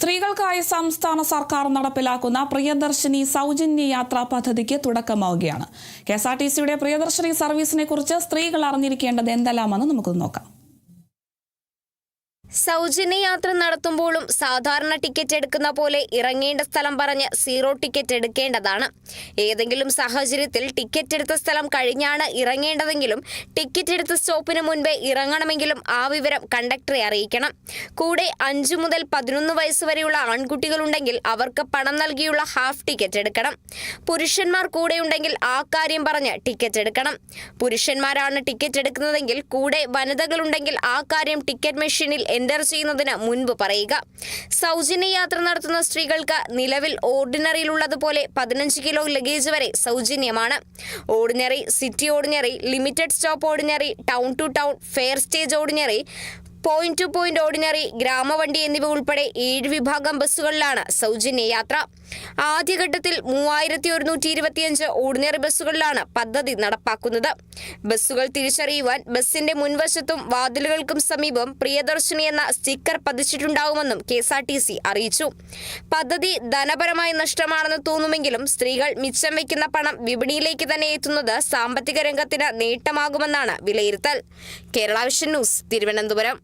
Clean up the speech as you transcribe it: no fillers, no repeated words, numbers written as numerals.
സ്ത്രീകൾക്കായി സംസ്ഥാന സർക്കാർ നടപ്പിലാക്കുന്ന പ്രിയദർശിനി സൗജന്യ യാത്രാ പദ്ധതിക്ക് തുടക്കമാവുകയാണ്. കെഎസ്ആർടിസിയുടെ പ്രിയദർശിനി സർവീസിനെ കുറിച്ച് സ്ത്രീകൾ അറിഞ്ഞിരിക്കേണ്ടത് എന്തെല്ലാമെന്ന് നമുക്ക് നോക്കാം. സൗജന്യ യാത്ര നടത്തുമ്പോഴും സാധാരണ ടിക്കറ്റ് എടുക്കുന്ന പോലെ ഇറങ്ങേണ്ട സ്ഥലം പറഞ്ഞ് സീറോ ടിക്കറ്റ് എടുക്കേണ്ടതാണ്. ഏതെങ്കിലും സാഹചര്യത്തിൽ ടിക്കറ്റ് എടുത്ത സ്ഥലം കഴിഞ്ഞാണ് ഇറങ്ങേണ്ടതെങ്കിലും ടിക്കറ്റ് എടുത്ത സ്റ്റോപ്പിന് മുൻപേ ഇറങ്ങണമെങ്കിലും ആ വിവരം കണ്ടക്ടറെ അറിയിക്കണം. കൂടെ 5 മുതൽ 11 വയസ്സ് വരെയുള്ള ആൺകുട്ടികളുണ്ടെങ്കിൽ അവർക്ക് പണം നൽകിയുള്ള ഹാഫ് ടിക്കറ്റ് എടുക്കണം. പുരുഷന്മാർ കൂടെയുണ്ടെങ്കിൽ ആ കാര്യം പറഞ്ഞ് ടിക്കറ്റ് എടുക്കണം. പുരുഷന്മാരാണ് ടിക്കറ്റ് എടുക്കുന്നതെങ്കിൽ കൂടെ വനിതകളുണ്ടെങ്കിൽ ആ കാര്യം ടിക്കറ്റ് മെഷീനിൽ എൻ്റർ ചെയ്യുന്നതിന് മുൻപ് പറയുക. സൗജന്യ യാത്ര നടത്തുന്ന സ്ത്രീകൾക്ക് നിലവിൽ ഓർഡിനറിയിലുള്ളതുപോലെ 15 കിലോ ലഗേജ് വരെ സൗജന്യമാണ്. Ordinary, city ordinary, limited stop ordinary, town to town, fare stage ordinary, point to point ordinary, ഗ്രാമവണ്ടി എന്നിവ ഉൾപ്പെടെ 7 വിഭാഗം ബസ്സുകളിലാണ് സൗജന്യ യാത്ര. ആദ്യഘട്ടത്തിൽ 3125 ഓർഡിനറി ബസ്സുകളിലാണ് പദ്ധതി നടപ്പാക്കുന്നത്. ബസ്സുകൾ തിരിച്ചറിയുവാൻ ബസിന്റെ മുൻവശത്തും വാതിലുകൾക്കും സമീപം പ്രിയദർശിനി എന്ന സ്റ്റിക്കർ പതിച്ചിട്ടുണ്ടാവുമെന്നും കെഎസ്ആർടിസി അറിയിച്ചു. പദ്ധതി ധനപരമായ നഷ്ടമാണെന്ന് തോന്നുമെങ്കിലും സ്ത്രീകൾ മിച്ചം വയ്ക്കുന്ന പണം വിപണിയിലേക്ക് തന്നെ എത്തുന്നത് സാമ്പത്തിക രംഗത്തിന് നേട്ടമാകുമെന്നാണ് വിലയിരുത്തൽ. Kerala vision news, Thiruvananthapuram.